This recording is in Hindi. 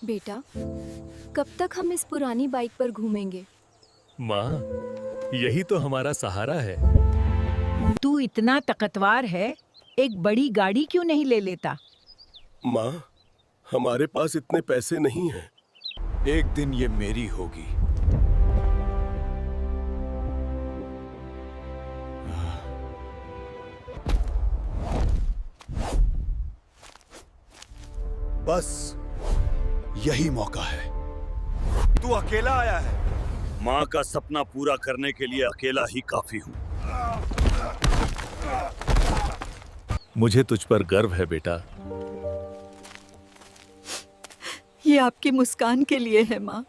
बेटा, कब तक हम इस पुरानी बाइक पर घूमेंगे? माँ, यही तो हमारा सहारा है। तू इतना ताकतवर है, एक बड़ी गाड़ी क्यों नहीं ले लेता? माँ, हमारे पास इतने पैसे नहीं हैं। एक दिन ये मेरी होगी। बस यही मौका है। तू अकेला आया है। माँ का सपना पूरा करने के लिए अकेला ही काफी हूँ। मुझे तुझ पर गर्व है बेटा। ये आपकी मुस्कान के लिए है माँ।